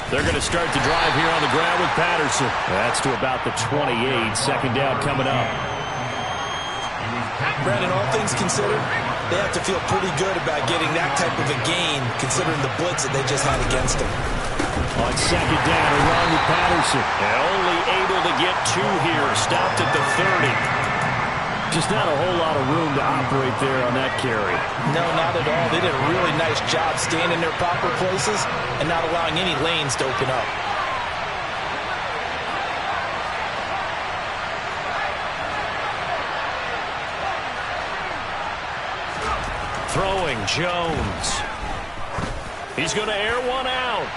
They're going to start the drive here on the ground with Patterson. That's to about the 28. Second down coming up. Brandon, all things considered, they have to feel pretty good about getting that type of a gain, considering the blitz that they just had against them. On second down, a run with Patterson. And only able to get 2 here. Stopped at the 30. Just not a whole lot of room to operate there on that carry. No, not at all. They did a really nice job staying in their proper places and not allowing any lanes to open up. Throwing Jones. He's going to air one out.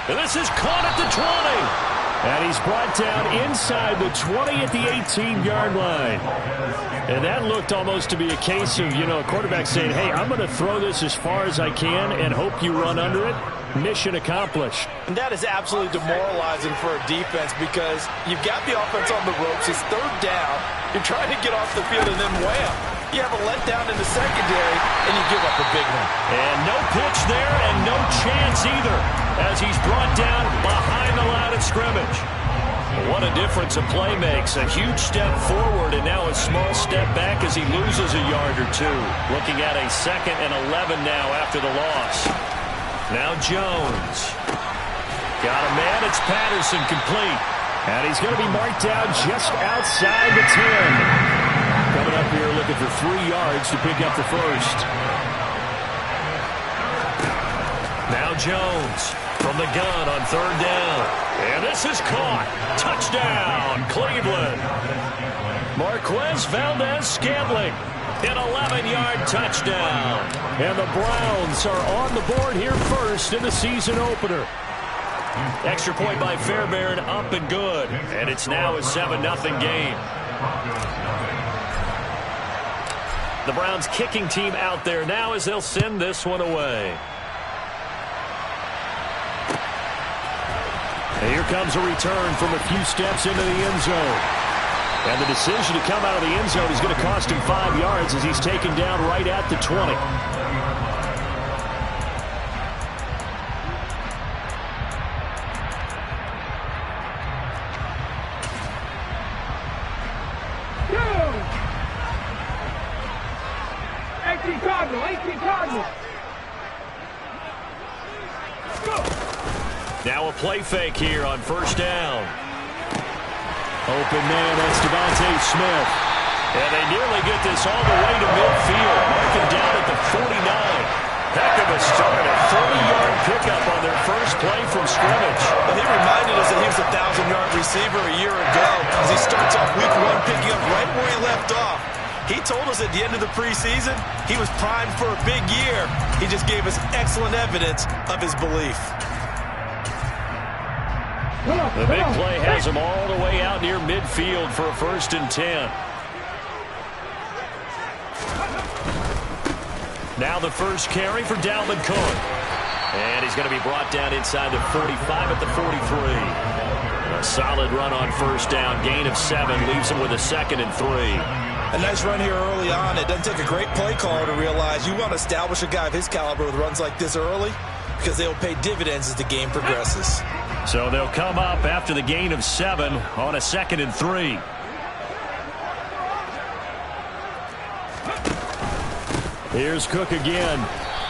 And this is caught at the 20. And he's brought down inside the 20 at the 18-yard line. And that looked almost to be a case of, a quarterback saying, hey, I'm going to throw this as far as I can and hope you run under it. Mission accomplished. And that is absolutely demoralizing for a defense because you've got the offense on the ropes. It's third down. You're trying to get off the field and then wham. You have a letdown in the secondary and you give up a big one. And no pitch there and no chance either as he's brought down behind the line of scrimmage. What a difference a play makes. A huge step forward and now a small step back as he loses a yard or 2. Looking at a 2nd and 11 now after the loss. Now Jones. Got a man. It's Patterson complete. And he's going to be marked down just outside the 10. Coming up here looking for 3 yards to pick up the first. Now Jones from the gun on third down. And this is caught. Touchdown, Cleveland. Marquez Valdez-Scantling. An 11-yard touchdown. And the Browns are on the board here first in the season opener. Extra point by Fairbairn, up and good. And it's now a 7-0 game. The Browns kicking team out there now as they'll send this one away. And here comes a return from a few steps into the end zone. And the decision to come out of the end zone is going to cost him 5 yards as he's taken down right at the 20. Now a play fake here on first down. Open man, that's Devontae Smith. And they nearly get this all the way to midfield. Marking down at the 49. Heck of a start. A 30-yard pickup on their first play from scrimmage. Well, he reminded us that he was a 1,000-yard receiver a year ago as he starts off week 1 picking up right where he left off. He told us at the end of the preseason he was primed for a big year. He just gave us excellent evidence of his belief. The big play has him all the way out near midfield for a 1st and 10. Now the first carry for Dalvin Cook. And he's going to be brought down inside the 45 at the 43. A solid run on first down. Gain of 7 leaves him with a 2nd and 3. A nice run here early on. It doesn't take a great play caller to realize you want to establish a guy of his caliber with runs like this early because they'll pay dividends as the game progresses. So they'll come up after the gain of 7 on a 2nd and 3. Here's Cook again.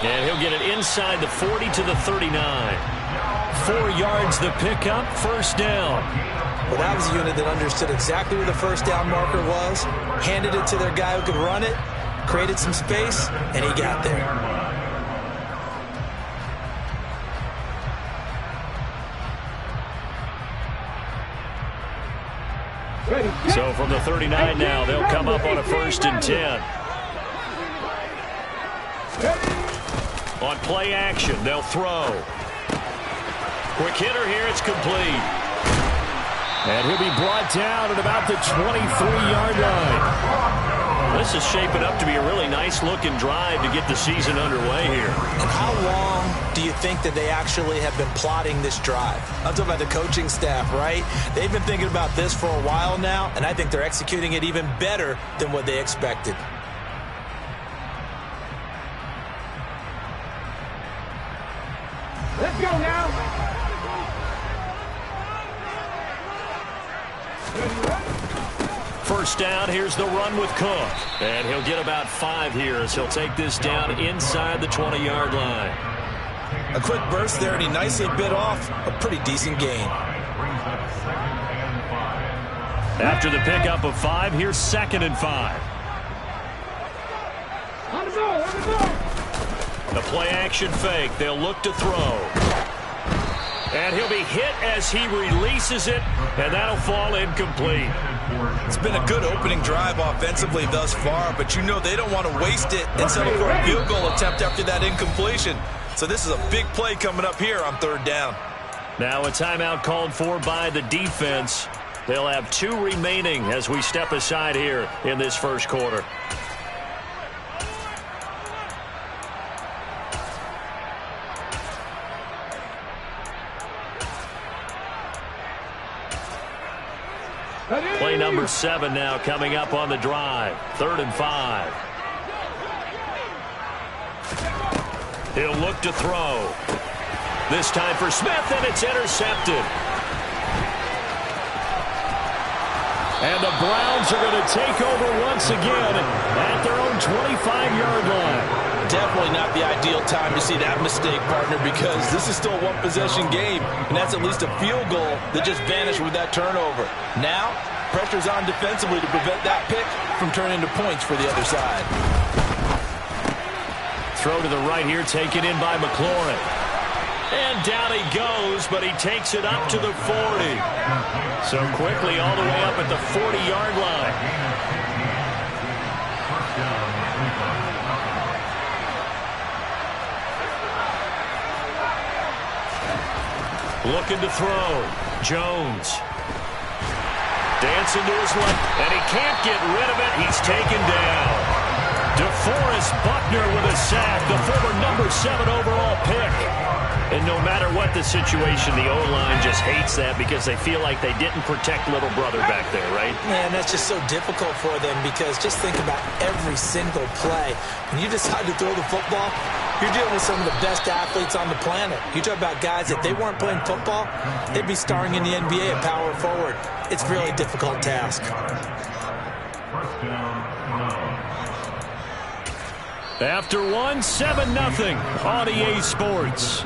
And he'll get it inside the 40 to the 39. 4 yards the pickup, first down. Well, that was a unit that understood exactly where the first down marker was, handed it to their guy who could run it, created some space, and he got there. So from the 39 now, they'll come up on a 1st and 10. On play action, they'll throw. Quick hitter here, it's complete. And he'll be brought down at about the 23-yard line. This is shaping up to be a really nice-looking drive to get the season underway here. And how long do you think that they actually have been plotting this drive? I'm talking about the coaching staff, right? They've been thinking about this for a while now, and I think they're executing it even better than what they expected. Let's go now. first down. Here's the run with Cook. And he'll get about 5 here as he'll take this down inside the 20-yard line. A quick burst there, and he nicely bit off a pretty decent gain. After the pickup of 5, here's 2nd and 5. The play-action fake. They'll look to throw. And he'll be hit as he releases it, and that'll fall incomplete. It's been a good opening drive offensively thus far, but you know they don't want to waste it and settle for a field goal attempt after that incompletion. So this is a big play coming up here on 3rd down. Now a timeout called for by the defense. They'll have 2 remaining as we step aside here in this first quarter. Play number 7 now coming up on the drive. 3rd and 5. He'll look to throw. This time for Smith, and it's intercepted. And the Browns are going to take over once again at their own 25-yard line. Definitely not the ideal time to see that mistake, partner, because this is still a one-possession game, and that's at least a field goal that just vanished with that turnover. Now, pressure's on defensively to prevent that pick from turning into points for the other side. Throw to the right here, taken in by McLaurin. And down he goes, but he takes it up to the 40. So quickly all the way up at the 40-yard line. Looking to throw. Jones. Dancing to his left, and he can't get rid of it. He's taken down. DeForest Buckner with a sack, the former number 7 overall pick. And no matter what the situation, the O-line just hates that because they feel like they didn't protect little brother back there, right? Man, that's just so difficult for them because just think about every single play. When you decide to throw the football, you're dealing with some of the best athletes on the planet. You talk about guys, if they weren't playing football, they'd be starring in the NBA at power forward. It's a really difficult task. After 1, 7-0 on EA Sports.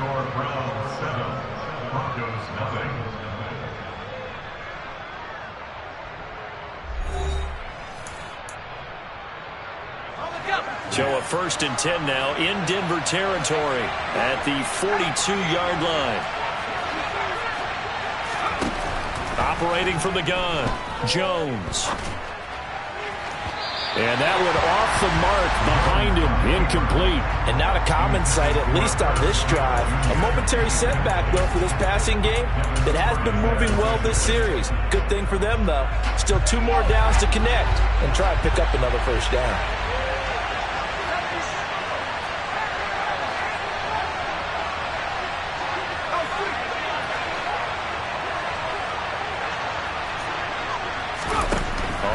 So a 1st and 10 now in Denver territory at the 42-yard line. Operating from the gun, Jones. And that went off the mark behind him, incomplete. And not a common sight, at least on this drive. A momentary setback, though, for this passing game that has been moving well this series. Good thing for them, though. Still 2 more downs to connect and try and pick up another first down.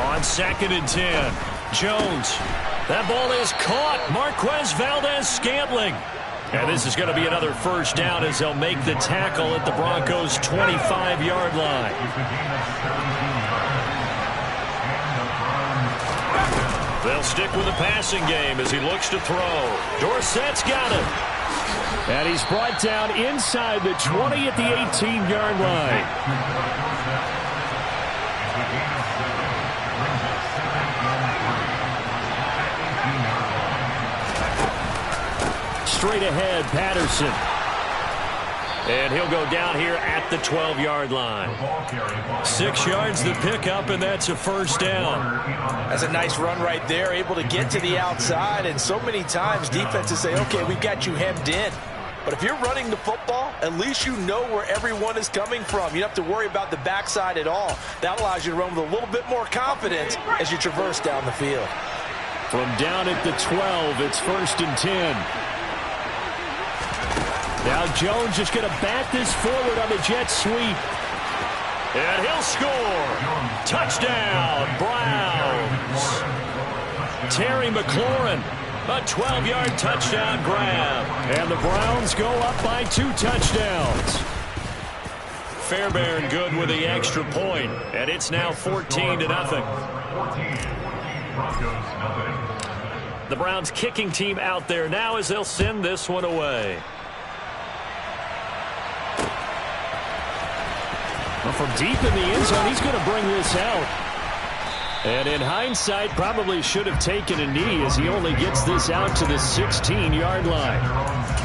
On 2nd and 10. Jones. That ball is caught. Marquez Valdez-Scantling. And this is going to be another first down as they'll make the tackle at the Broncos' 25-yard line. They'll stick with the passing game as he looks to throw. Dorsett's got it. And he's brought down inside the 20 at the 18-yard line. Straight ahead, Patterson. And he'll go down here at the 12-yard line. 6 yards to pick up, and that's a first down. That's a nice run right there, able to get to the outside. And so many times defenses say, okay, we've got you hemmed in. But if you're running the football, at least you know where everyone is coming from. You don't have to worry about the backside at all. That allows you to run with a little bit more confidence as you traverse down the field. From down at the 12, it's 1st and 10. Now Jones is going to back this forward on the jet sweep. And he'll score. Touchdown, Browns. Terry McLaurin, a 12-yard touchdown grab. And the Browns go up by 2 touchdowns. Fairbairn good with the extra point, and it's now 14-0. The Browns kicking team out there now as they'll send this one away. Well, from deep in the end zone, he's going to bring this out. And in hindsight, probably should have taken a knee as he only gets this out to the 16-yard line.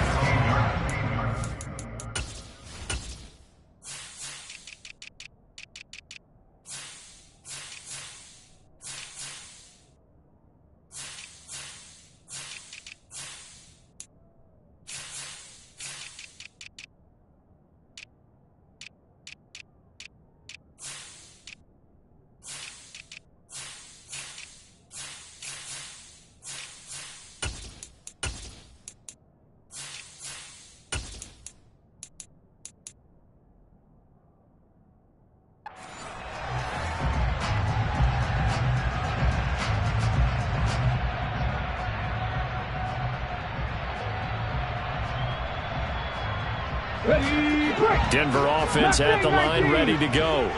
Denver offense at the line, ready to go.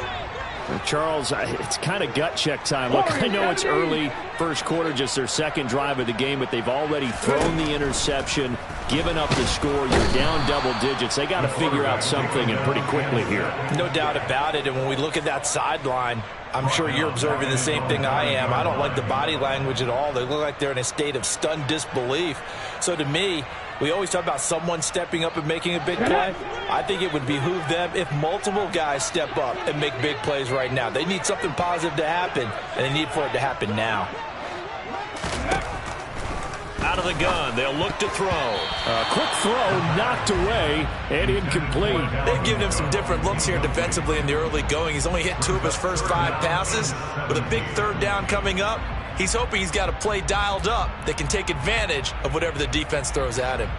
Charles, it's kind of gut check time. Look, I know it's early, first quarter, just their second drive of the game, but they've already thrown the interception, given up the score. You're down double digits. They got to figure out something, and pretty quickly here. No doubt about it, and when we look at that sideline, I'm sure you're observing the same thing I am. I don't like the body language at all. They look like they're in a state of stunned disbelief. So to me, we always talk about someone stepping up and making a big play. I think it would behoove them if multiple guys step up and make big plays right now. They need something positive to happen, and they need for it to happen now. Out of the gun, they'll look to throw. A quick throw knocked away and incomplete. They've given him some different looks here defensively in the early going. He's only hit 2 of his first 5 passes. With a big third down coming up, he's hoping he's got a play dialed up that can take advantage of whatever the defense throws at him.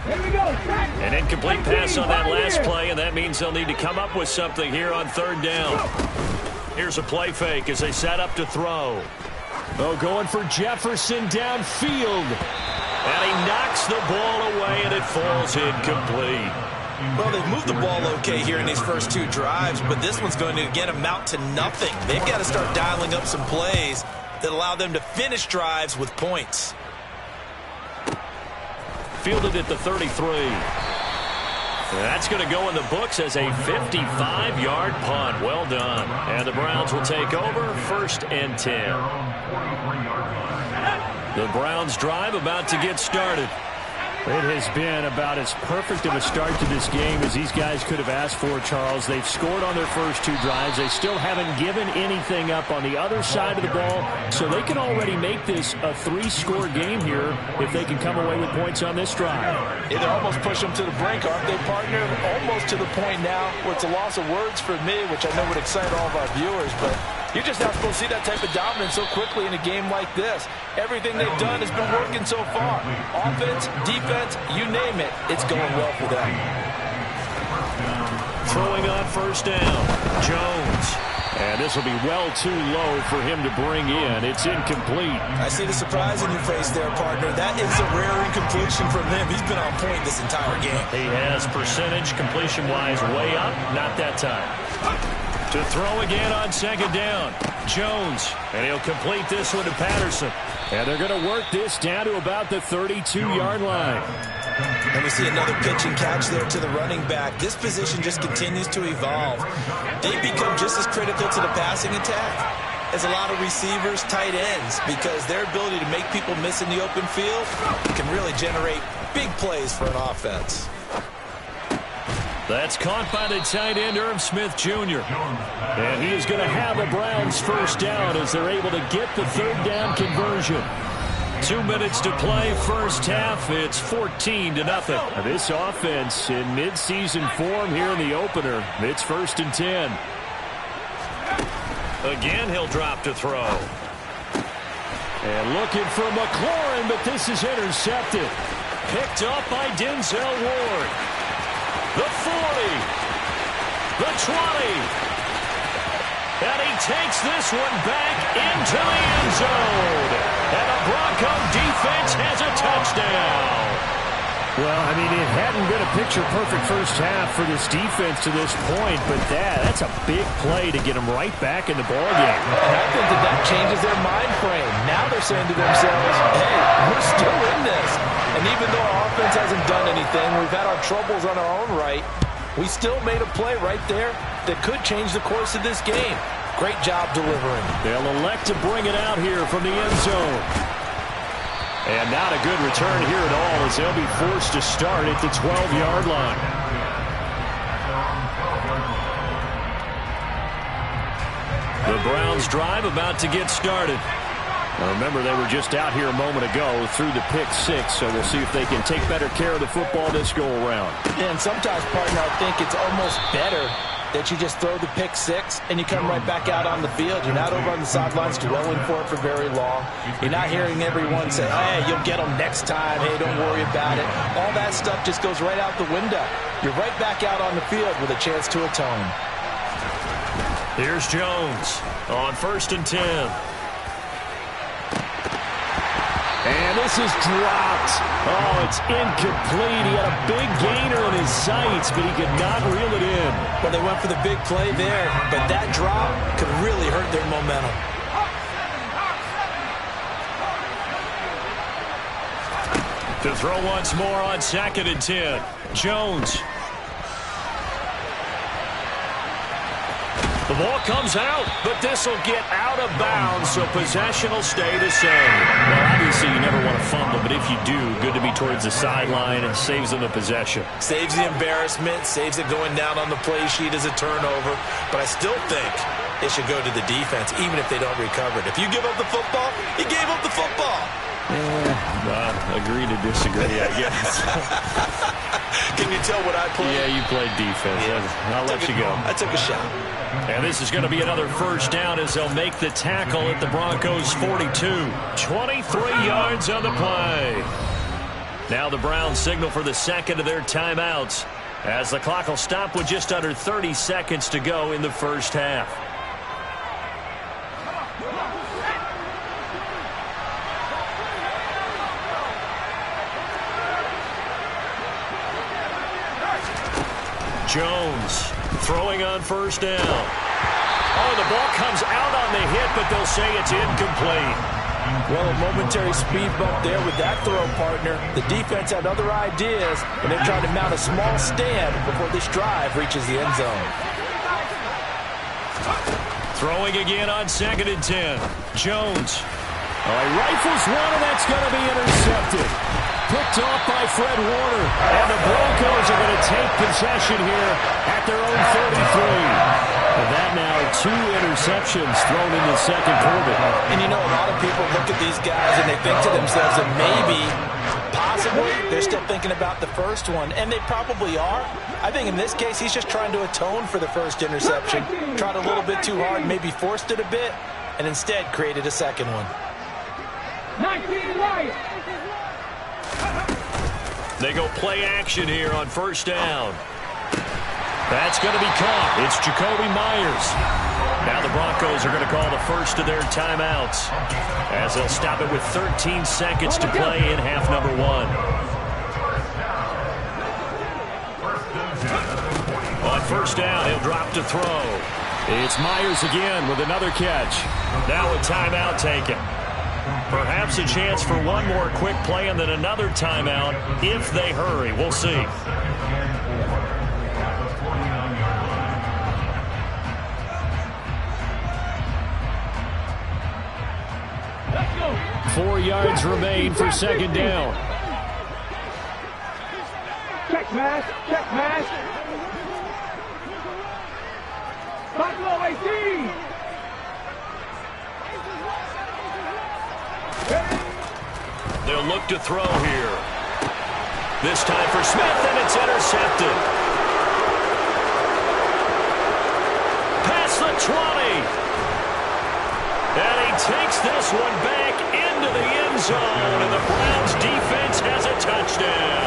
Here we go. An incomplete pass on that last play, and that means they'll need to come up with something here on third down. Here's a play fake as they set up to throw. Oh, going for Jefferson downfield. And he knocks the ball away, and it falls incomplete. Well, they've moved the ball okay here in these first 2 drives, but this one's going to, again, amount to nothing. They've got to start dialing up some plays that allow them to finish drives with points. Fielded at the 33. That's going to go in the books as a 55-yard punt. Well done. And the Browns will take over, 1st and 10. The Browns drive about to get started. It has been about as perfect of a start to this game as these guys could have asked for, Charles. They've scored on their first 2 drives. They still haven't given anything up on the other side of the ball, so they can already make this a 3-score game here if they can come away with points on this drive. Yeah, they're almost pushing them to the brink, aren't they, partner? Almost to the point now where it's a loss of words for me, which I know would excite all of our viewers, but you're just not supposed to see that type of dominance so quickly in a game like this. Everything they've done has been working so far. Offense, defense, you name it, it's going well for them. Throwing on first down, Jones. And this will be well too low for him to bring in. It's incomplete. I see the surprise in your face there, partner. That is a rare incompletion from him. He's been on point this entire game. He has percentage completion-wise way up, not that time. To throw again on second down, Jones. And he'll complete this one to Patterson. And they're going to work this down to about the 32-yard line. And we see another pitch and catch there to the running back. This position just continues to evolve. They become just as critical to the passing attack as a lot of receivers, tight ends, because their ability to make people miss in the open field can really generate big plays for an offense. That's caught by the tight end, Irv Smith Jr. And he is going to have a Browns first down as they're able to get the third down conversion. 2 minutes to play, first half. It's 14-0. This offense in midseason form here in the opener. It's 1st and 10. Again, he'll drop to throw. And looking for McLaurin, but this is intercepted. Picked up by Denzel Ward. The 40. The 20. And he takes this one back into the end zone. And the Bronco defense has a touchdown. Well, I mean, it hadn't been a picture-perfect first half for this defense to this point, but that's a big play to get them right back in the ballgame. And I think that changes their mind frame. Now they're saying to themselves, hey, we're still in this. And even though our offense hasn't done anything, we've had our troubles on our own right, we still made a play right there that could change the course of this game. Great job delivering. They'll elect to bring it out here from the end zone. And not a good return here at all as they'll be forced to start at the 12-yard line. The Browns drive about to get started. Now remember, they were just out here a moment ago through the pick six, so we'll see if they can take better care of the football this go-around. And sometimes, partner, I think it's almost better that you just throw the pick six and you come right back out on the field. You're not over on the sidelines dwelling for it for very long. You're not hearing everyone say, hey, you'll get them next time. Hey, don't worry about it. All that stuff just goes right out the window. You're right back out on the field with a chance to atone. Here's Jones on 1st and 10. And this is dropped. Oh, it's incomplete. He had a big gainer in his sights, but he could not reel it in. Well, they went for the big play there, but that drop could really hurt their momentum. To throw once more on 2nd and 10. Jones. The ball comes out, but this will get out of bounds, so possession will stay the same. Well, obviously you never want to fumble, but if you do, good to be towards the sideline and saves them the possession. Saves the embarrassment, saves it going down on the play sheet as a turnover, but I still think it should go to the defense, even if they don't recover it. If you give up the football, you gave up the football. Agree to disagree, I guess. Can you tell what I played? Yeah, you played defense. Yeah. I'll let you go. I took a shot. And this is going to be another first down as they'll make the tackle at the Broncos' 42. 23 yards on the play. Now the Browns signal for the second of their timeouts as the clock will stop with just under 30 seconds to go in the first half. Jones throwing on 1st down. Oh, the ball comes out on the hit, but they'll say it's incomplete. Well, a momentary speed bump there with that throw, partner. The defense had other ideas, and they're trying to mount a small stand before this drive reaches the end zone. Throwing again on 2nd and 10. Jones. Oh, he rifles one, and that's going to be intercepted. Picked off by Fred Warner. And the Broncos are going to take possession here at their own 33. And that now 2 interceptions thrown in the second quarter. And you know, a lot of people look at these guys and they think to themselves that maybe, possibly, they're still thinking about the first one. And they probably are. I think in this case, he's just trying to atone for the first interception. Tried a little bit too hard, maybe forced it a bit, and instead created a second one. 19 right. They go play action here on 1st down. That's going to be caught. It's Jacoby Myers. Now the Broncos are going to call the first of their timeouts as they'll stop it with 13 seconds to play in half number 1. On 1st down, he'll drop to throw. It's Myers again with another catch. Now a timeout taken. Perhaps a chance for one more quick play and then another timeout if they hurry. We'll see. Let's go. 4 yards remain for 2nd down. Check mask. Check mask. Buffalo 18. They'll look to throw here. This time for Smith, and it's intercepted. Past the 20. And he takes this one back into the end zone, and the Browns defense has a touchdown.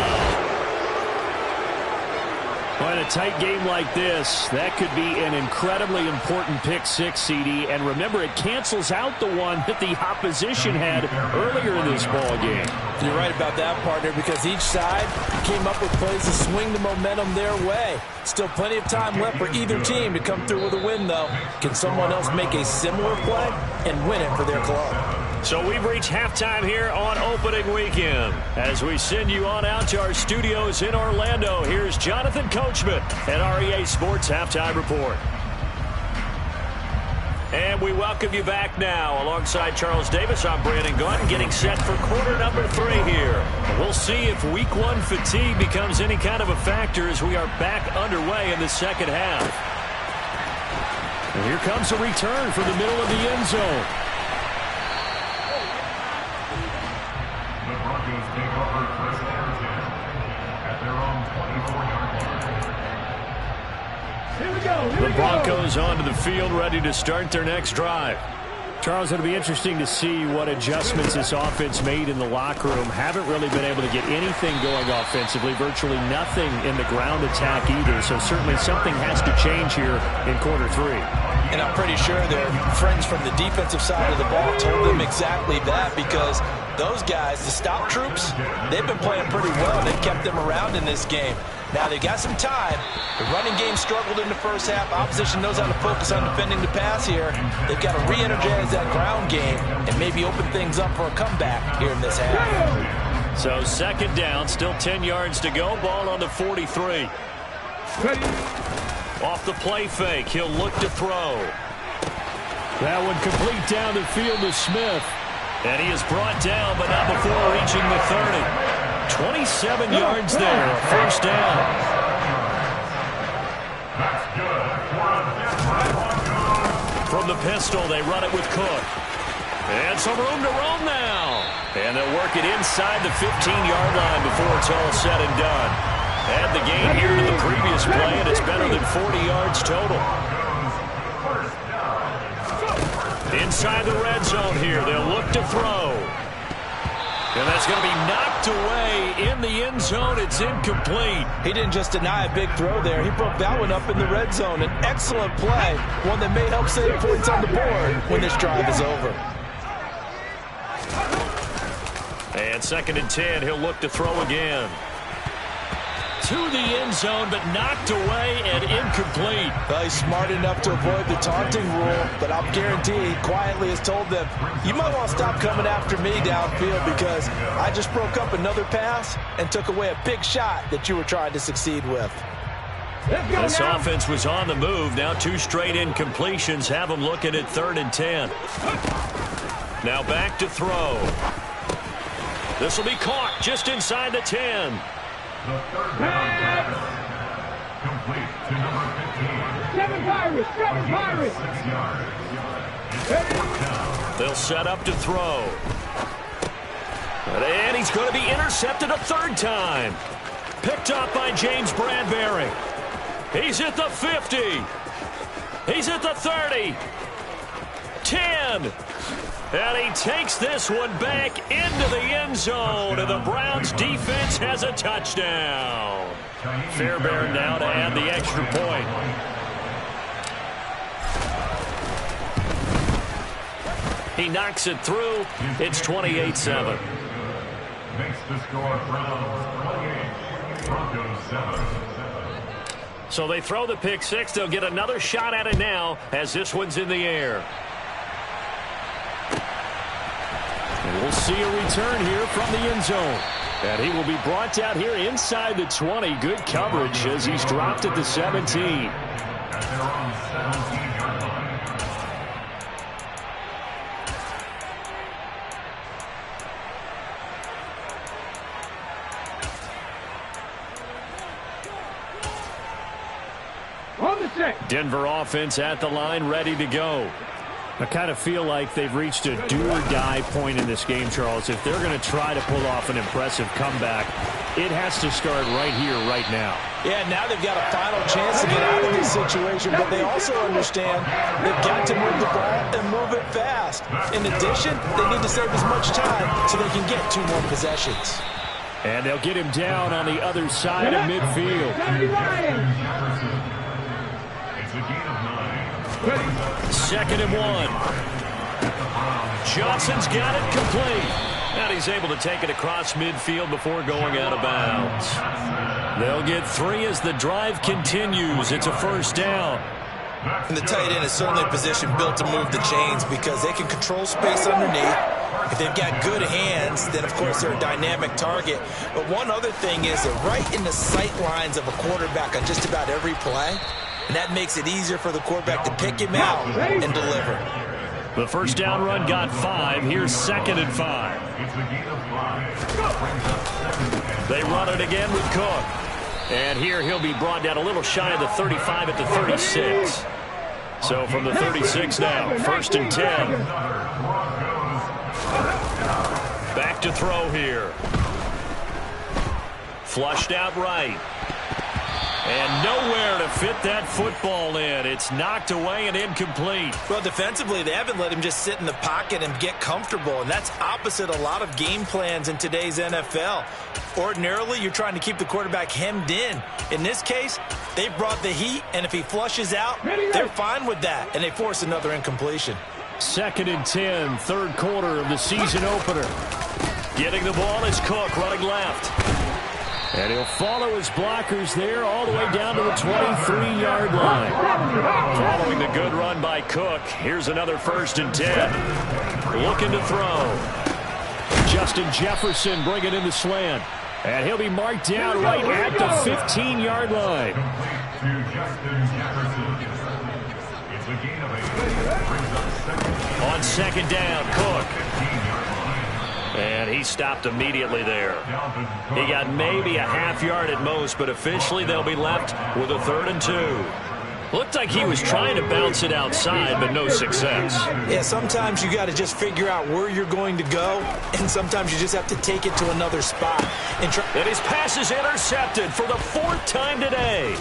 Well, a tight game like this, that could be an incredibly important pick six, CD. And remember, it cancels out the one that the opposition had earlier in this ball game. You're right about that, partner, because each side came up with plays to swing the momentum their way. Still plenty of time left for either team to come through with a win, though. Can someone else make a similar play and win it for their club? So we've reached halftime here on opening weekend. As we send you on out to our studios in Orlando, here's Jonathan Coachman at REA Sports Halftime Report. And we welcome you back now. Alongside Charles Davis, I'm Brandon Gordon, getting set for quarter number 3 here. We'll see if week 1 fatigue becomes any kind of a factor as we are back underway in the second half. And here comes a return from the middle of the end zone. The Broncos onto the field, ready to start their next drive. Charles, it'll be interesting to see what adjustments this offense made in the locker room. Haven't really been able to get anything going offensively, virtually nothing in the ground attack either. So certainly something has to change here in quarter 3. And I'm pretty sure their friends from the defensive side of the ball told them exactly that, because those guys, the stop troops, they've been playing pretty well. They've kept them around in this game. Now they've got some time. The running game struggled in the first half. Opposition knows how to focus on defending the pass here. They've got to re-energize that ground game and maybe open things up for a comeback here in this half. So second down, still 10 yards to go. Ball on the 43. Off the play fake, he'll look to throw. That one complete down the field to Smith. And he is brought down, but not before reaching the 30. 27 yards there, first down. From the pistol, they run it with Cook. And some room to roam now. And they'll work it inside the 15-yard line before it's all said and done. Add the gain here to the previous play, and it's better than 40 yards total. Inside the red zone here, they'll look to throw. And that's going to be knocked away in the end zone. It's incomplete. He didn't just deny a big throw there. He broke that one up in the red zone. An excellent play, one that may help save points on the board when this drive is over. And second and 10, he'll look to throw again. To the end zone, but knocked away and incomplete. Well, he's smart enough to avoid the taunting rule, but I'll guarantee he quietly has told them, you might want to stop coming after me downfield because I just broke up another pass and took away a big shot that you were trying to succeed with. This offense was on the move. Now 2 straight incompletions have them looking at 3rd and 10. Now back to throw. This will be caught just inside the 10. The third down pass. Complete to number 15. 7 Pirates. They'll set up to throw. And he's going to be intercepted a 3rd time. Picked up by James Bradbury. He's at the 50. He's at the 30. 10. And he takes this one back into the end zone, and the Browns defense has a touchdown. Fairbairn now to add the extra point. He knocks it through. It's 28-7. Makes the score Browns 28, Broncos 7. So they throw the pick 6. They'll get another shot at it now as this one's in the air. And we'll see a return here from the end zone. And he will be brought down here inside the 20. Good coverage as he's dropped at the 17. At their own 17-yard line. On the set. Denver offense at the line, ready to go. I kind of feel like they've reached a do-or-die point in this game, Charles. If they're going to try to pull off an impressive comeback, it has to start right here, right now. Yeah, now they've got a final chance to get out of this situation, but they also understand they've got to move the ball and move it fast. In addition, they need to save as much time so they can get 2 more possessions. And they'll get him down on the other side of midfield. Second and 1. Johnson's got it complete. And he's able to take it across midfield before going out of bounds. They'll get 3 as the drive continues. It's a first down. And the tight end is certainly a position built to move the chains because they can control space underneath. If they've got good hands, then, of course, they're a dynamic target. But one other thing is they're right in the sight lines of a quarterback on just about every play. And that makes it easier for the quarterback to pick him out and deliver. The first down run got 5. Here's second and 5. They run it again with Cook. And here he'll be brought down a little shy of the 35 at the 36. So from the 36 now, first and 10. Back to throw here. Flushed out right. And nowhere to fit that football in. It's knocked away and incomplete. Well, defensively, they haven't let him just sit in the pocket and get comfortable, and that's opposite a lot of game plans in today's NFL. Ordinarily, you're trying to keep the quarterback hemmed in. In this case, they brought the heat, and if he flushes out, they're fine with that, and they force another incompletion. Second and 10, third quarter of the season opener. Getting the ball is Cook, running left. And he'll follow his blockers there all the way down to the 23-yard line. Following the good run by Cook, here's another first and 10. Looking to throw. Justin Jefferson bringing in the slant. And he'll be marked down right at the 15-yard line. On second down, Cook. And he stopped immediately there. He got maybe a half yard at most, but officially they'll be left with a 3rd and 2. Looked like he was trying to bounce it outside, but no success. Yeah, sometimes you got to just figure out where you're going to go, and sometimes you just have to take it to another spot. And his pass is intercepted for the 4th time today.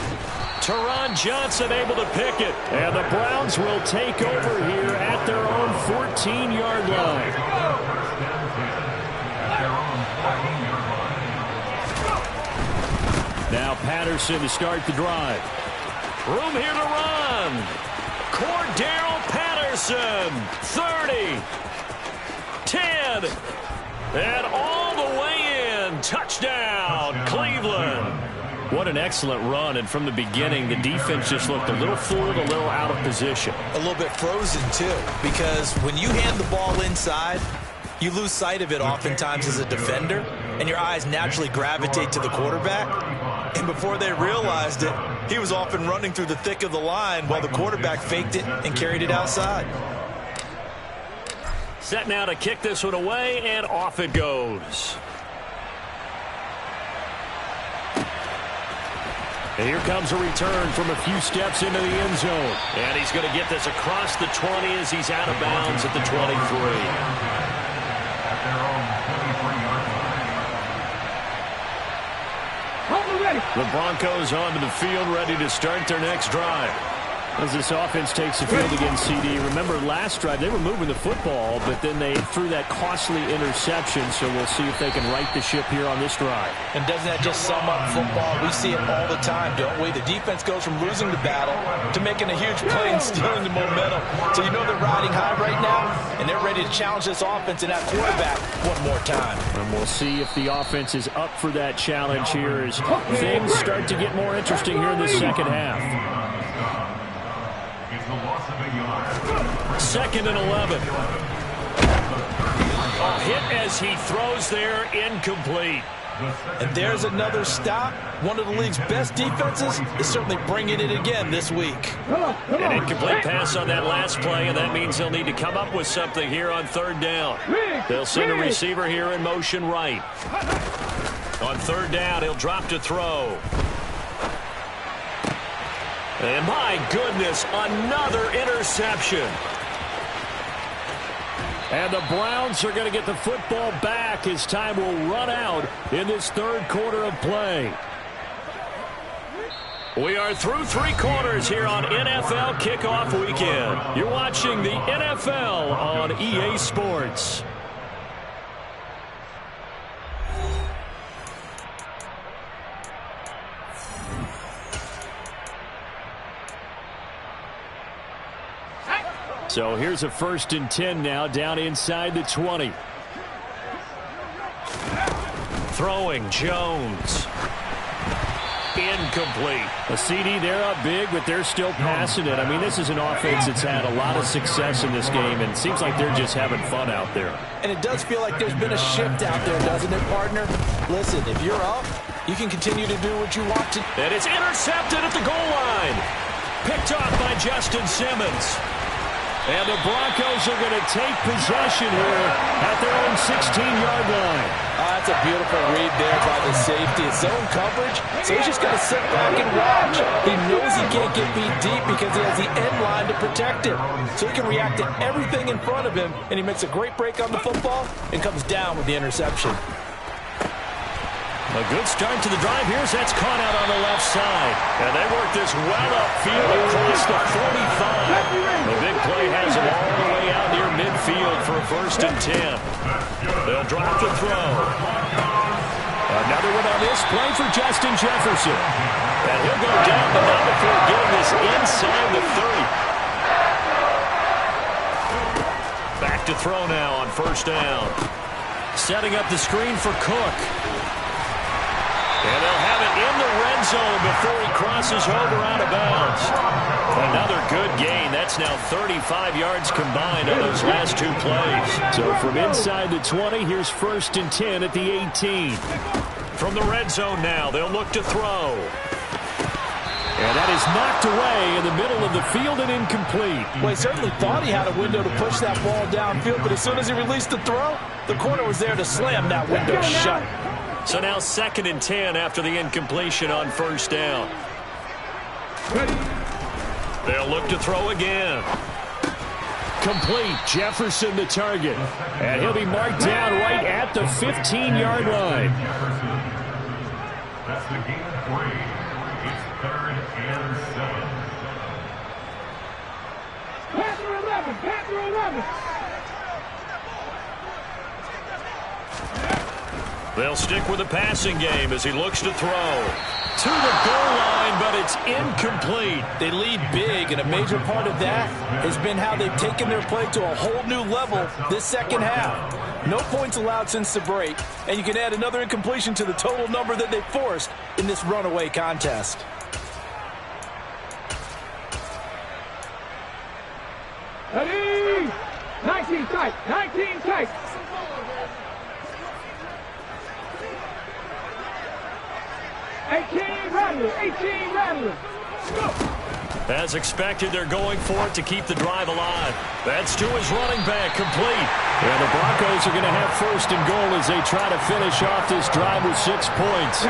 Teron Johnson able to pick it. And the Browns will take over here at their own 14-yard line. Now Patterson to start the drive. Room here to run. Cordero Patterson. 30. 10. And all the way in. Touchdown, Cleveland. What an excellent run. And from the beginning, the defense just looked a little fooled, a little out of position. A little bit frozen, too, because when you hand the ball inside, you lose sight of it oftentimes as a defender, and your eyes naturally gravitate to the quarterback. And before they realized it, he was off and running through the thick of the line while the quarterback faked it and carried it outside. Set now to kick this one away, and off it goes. And here comes a return from a few steps into the end zone. And he's going to get this across the 20 as he's out of bounds at the 23. The Broncos onto the field, ready to start their next drive. As this offense takes the field against CD. Remember, last drive, they were moving the football, but then they threw that costly interception, so we'll see if they can right the ship here on this drive. And doesn't that just sum up football? We see it all the time, don't we? The defense goes from losing the battle to making a huge play and stealing the momentum. So you know they're riding high right now, and they're ready to challenge this offense and that quarterback one more time. And we'll see if the offense is up for that challenge here as things start to get more interesting here in the second half. Second and 11. A hit as he throws there, incomplete. And there's another stop. One of the league's best defenses is certainly bringing it again this week. An incomplete pass on that last play, and that means they'll need to come up with something here on 3rd down. They'll send a receiver here in motion right. On 3rd down, he'll drop to throw. And my goodness, another interception. And the Browns are going to get the football back as time will run out in this 3rd quarter of play. We are through 3 quarters here on NFL Kickoff Weekend. You're watching the NFL on EA Sports. So here's a 1st and 10 now, down inside the 20. Throwing, Jones. Incomplete. A CD, they're up big, but they're still passing it. I mean, this is an offense that's had a lot of success in this game, and it seems like they're just having fun out there. And it does feel like there's been a shift out there, doesn't it, partner? Listen, if you're up, you can continue to do what you want to. And it's intercepted at the goal line. Picked off by Justin Simmons. And the Broncos are going to take possession here at their own 16-yard line. That's a beautiful read there by the safety. It's zone coverage, so he's just going to sit back and watch. He knows he can't get beat deep because he has the end line to protect him. So he can react to everything in front of him, and he makes a great break on the football and comes down with the interception. A good start to the drive. Here's that's caught out on the left side. And they work this well upfield across the 45. The big play has them all the way out near midfield for a 1st and 10. They'll drop the throw. Another one on this play for Justin Jefferson. And he'll go down, but not before getting this inside the 30. Back to throw now on 1st down. Setting up the screen for Cook. And they'll have it in the red zone before he crosses over out of bounds. Another good gain. That's now 35 yards combined on those last 2 plays. So from inside the 20, here's 1st and 10 at the 18. From the red zone now, they'll look to throw. And that is knocked away in the middle of the field and incomplete. Well, he certainly thought he had a window to push that ball downfield, but as soon as he released the throw, the corner was there to slam that window shut. So now 2nd and 10 after the incompletion on 1st down. They'll look to throw again. Complete. Jefferson the target. And he'll be marked down right at the 15-yard line. That's the game of 3. It's 3rd and 7. Panther 11. Panther 11. They'll stick with the passing game as he looks to throw. To the goal line, but it's incomplete. They lead big, and a major part of that has been how they've taken their play to a whole new level this second half. No points allowed since the break, and you can add another incompletion to the total number that they forced in this runaway contest. Ready? 19 tight. 19 tight. 18 rattler. 18 rattler. Go. As expected, they're going for it to keep the drive alive. That's to his running back, complete. And the Broncos are going to have 1st and goal as they try to finish off this drive with 6 points.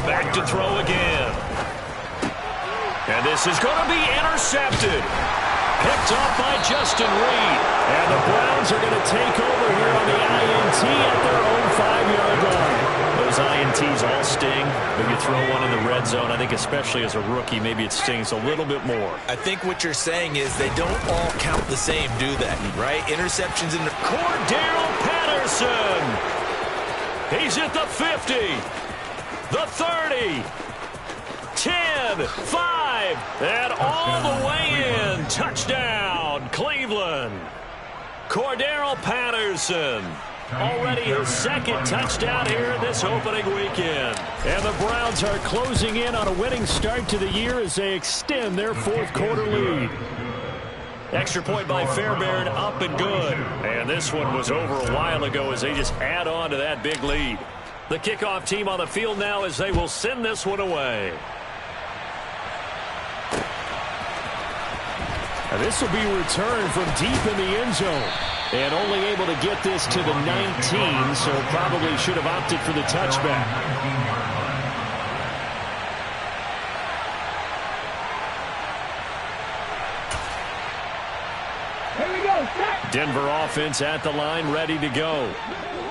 Back to throw again. And this is going to be intercepted. Picked off by Justin Reed. And the Browns are going to take over here on the INT at their own 5-yard line. Those INTs all sting, but you throw one in the red zone. I think especially as a rookie, maybe it stings a little bit more. I think what you're saying is they don't all count the same, do they? Right? Interceptions in the... Cordero Patterson. He's at the 50. The 30. 10, 5, and all the way in. Touchdown, Cleveland. Cordero Patterson. Already his 2nd touchdown here this opening weekend. And the Browns are closing in on a winning start to the year as they extend their 4th quarter lead. Extra point by Fairbairn, up and good. And this one was over a while ago as they just add on to that big lead. The kickoff team on the field now as they will send this one away. And this will be returned from deep in the end zone. And only able to get this to the 19, so probably should have opted for the touchback. Here we go. Set. Denver offense at the line, ready to go.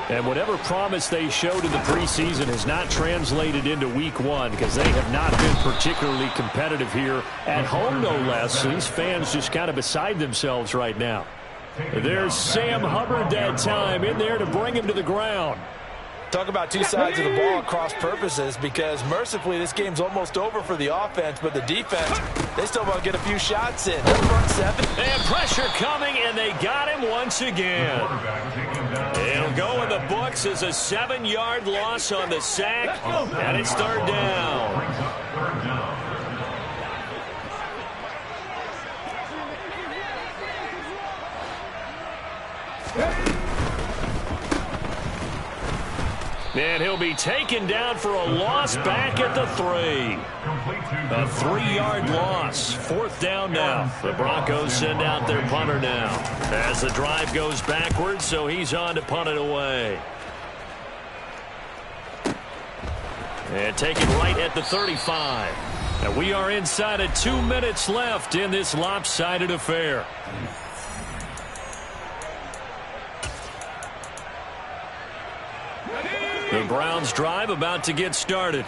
And whatever promise they showed in the preseason has not translated into week 1 because they have not been particularly competitive here at home, no less. So these fans just kind of beside themselves right now. There's Sam Hubbard that time in there to bring him to the ground. Talk about two sides of the ball at cross purposes, because mercifully this game's almost over for the offense, but the defense, they still want to get a few shots in. They're front seven. And pressure coming, and they got him once again. It'll go in the books as a 7-yard loss on the sack, and it's third down. And he'll be taken down for a loss back at the 3. A 3-yard loss. Fourth down now. The Broncos send out their punter now as the drive goes backwards, so he's on to punt it away. And taken right at the 35. And we are inside of 2 minutes left in this lopsided affair. The Browns drive about to get started.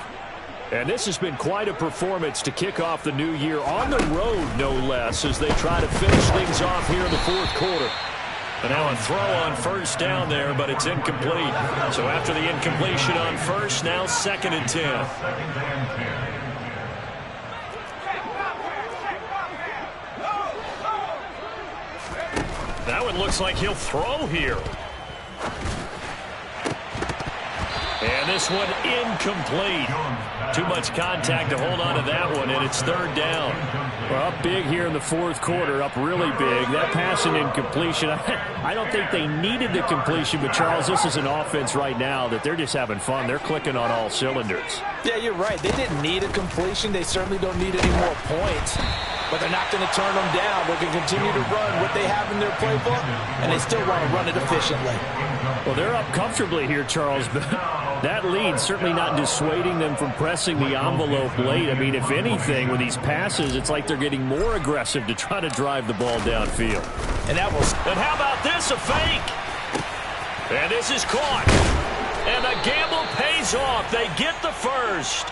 And this has been quite a performance to kick off the new year on the road, no less, as they try to finish things off here in the fourth quarter. And now a throw on first down there, but it's incomplete. So after the incompletion on first, now 2nd and 10. That one looks like he'll throw here. And this one incomplete. Too much contact to hold on to that one, and it's third down. Well, up big here in the fourth quarter, up really big. That pass and incompletion, I don't think they needed the completion, but Charles, this is an offense right now that they're just having fun. They're clicking on all cylinders. Yeah, you're right. They didn't need a completion. They certainly don't need any more points. But they're not going to turn them down. They're going to continue to run what they have in their playbook, and they still want to run it efficiently. Well, they're up comfortably here, Charles, but that lead certainly not dissuading them from pressing the envelope late. I mean, if anything, with these passes, it's like they're getting more aggressive to try to drive the ball downfield. And how about this, a fake? And this is caught. And the gamble pays off. They get the first.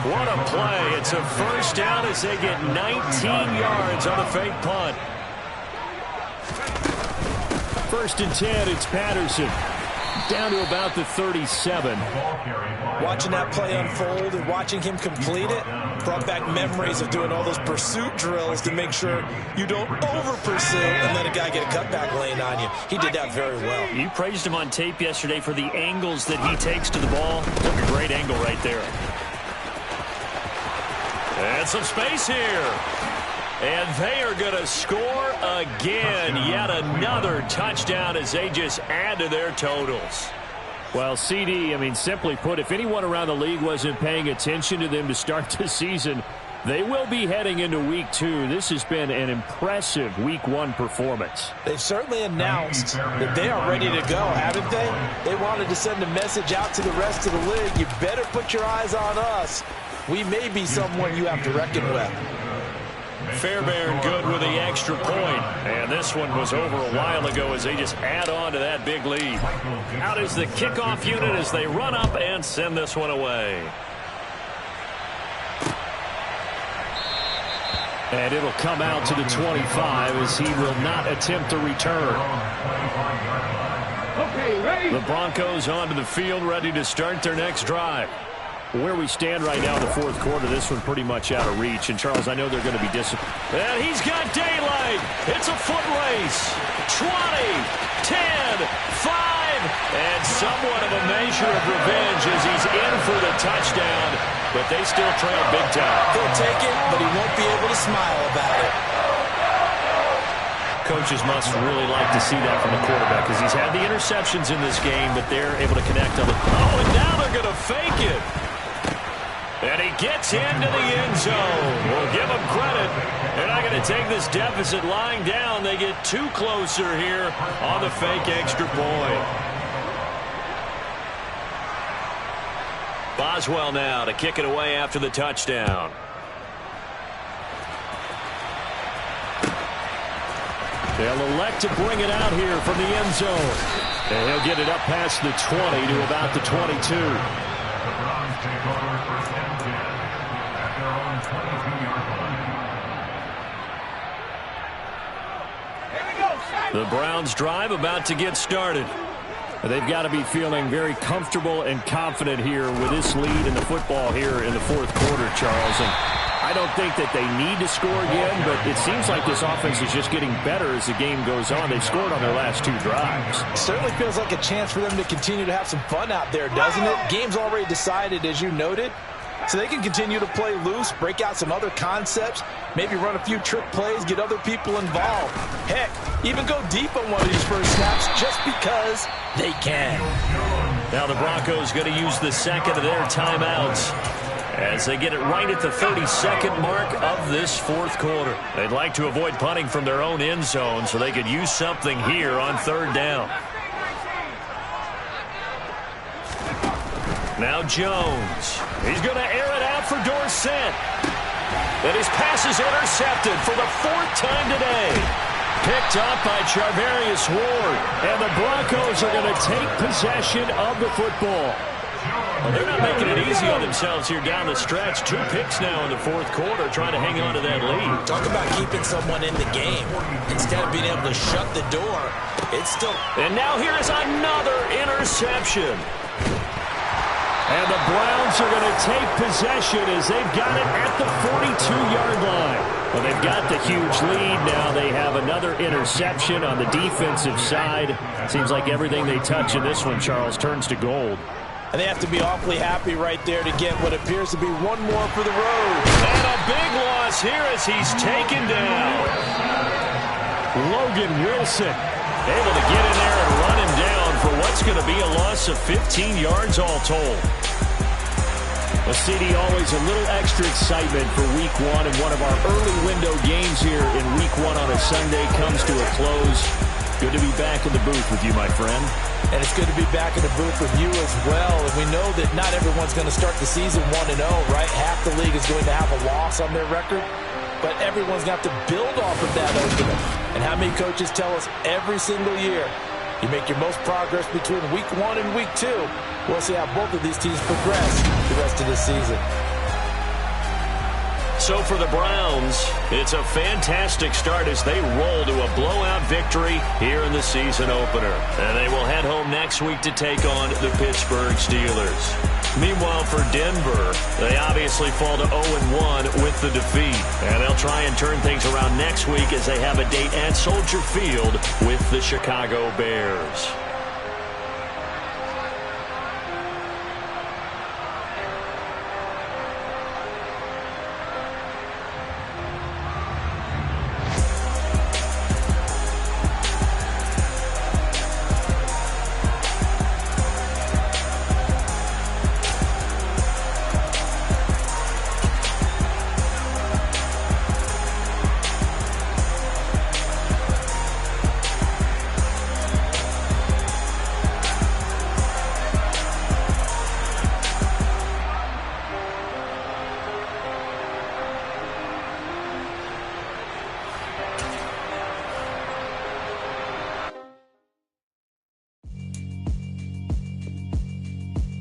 What a play. It's a first down as they get 19 yards on the fake punt. 1st and 10, it's Patterson. Down to about the 37. Watching that play unfold and watching him complete it brought back memories of doing all those pursuit drills to make sure you don't over-pursue and let a guy get a cutback lane on you. He did that very well. You praised him on tape yesterday for the angles that he takes to the ball. Took a great angle right there. And some space here. And they are going to score again. Yet another touchdown as they just add to their totals. Well, CD, I mean, simply put, if anyone around the league wasn't paying attention to them to start the season, they will be heading into Week 2. This has been an impressive Week 1 performance. They've certainly announced that they are ready to go, haven't they? They wanted to send a message out to the rest of the league. You better put your eyes on us. We may be someone you have to reckon with. Fairbairn good with the extra point. And this one was over a while ago as they just add on to that big lead. Out is the kickoff unit as they run up and send this one away. And it'll come out to the 25 as he will not attempt to return. Okay, ready? The Broncos onto the field, ready to start their next drive. Where we stand right now in the fourth quarter, this one pretty much out of reach. And, Charles, I know they're going to be disciplined. And he's got daylight. It's a foot race. 20, 10, 5, and somewhat of a measure of revenge as he's in for the touchdown. But they still trail big time. He'll take it, but he won't be able to smile about it. Coaches must really like to see that from the quarterback because he's had the interceptions in this game, but they're able to connect on the... Oh, and now they're going to fake it. And he gets into the end zone. We'll give him credit. They're not going to take this deficit lying down. They get too closer here on the fake extra point. Boswell now to kick it away after the touchdown. They'll elect to bring it out here from the end zone. And he'll get it up past the 20 to about the 22. The Browns take over first and 10 at their own 22-yard line. Here we go. The Browns drive about to get started. They've got to be feeling very comfortable and confident here with this lead in the football here in the fourth quarter, Charles. And I don't think that they need to score again, but it seems like this offense is just getting better as the game goes on. They've scored on their last 2 drives. Certainly feels like a chance for them to continue to have some fun out there, doesn't it? Game's already decided, as you noted. So they can continue to play loose, break out some other concepts, maybe run a few trick plays, get other people involved. Heck, even go deep on one of these first snaps just because they can. Now the Broncos going to use the second of their timeouts as they get it right at the 32nd mark of this fourth quarter. They'd like to avoid punting from their own end zone so they could use something here on third down. Now Jones. He's going to air it out for Dorsett. And his pass is intercepted for the 4th time today. Picked up by Charvarius Ward. And the Broncos are going to take possession of the football. Well, they're not making it easy on themselves here down the stretch. 2 picks now in the fourth quarter, trying to hang on to that lead. Talk about keeping someone in the game. Instead of being able to shut the door, it's still... And now here is another interception. And the Browns are going to take possession as they've got it at the 42-yard line. Well, they've got the huge lead. Now they have another interception on the defensive side. Seems like everything they touch in this one, Charles, turns to gold. And they have to be awfully happy right there to get what appears to be one more for the road. And a big loss here as he's taken down. Logan Wilson able to get in there and run him down for what's going to be a loss of 15 yards all told. Well, CD, always a little extra excitement for Week 1, and one of our early window games here in Week 1 on a Sunday comes to a close. Good to be back in the booth with you, my friend. And it's good to be back in the booth with you as well. And we know that not everyone's going to start the season 1-0, right? Half the league is going to have a loss on their record. But everyone's going to have to build off of that opener. And how many coaches tell us every single year, you make your most progress between Week 1 and Week 2. We'll see how both of these teams progress the rest of the season. So for the Browns, it's a fantastic start as they roll to a blowout victory here in the season opener. And they will head home next week to take on the Pittsburgh Steelers. Meanwhile, for Denver, they obviously fall to 0-1 with the defeat. And they'll try and turn things around next week as they have a date at Soldier Field with the Chicago Bears.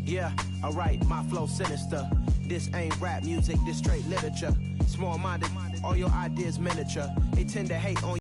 Yeah, alright, my flow sinister. This ain't rap music, this straight literature. Small-minded, all your ideas miniature. They tend to hate on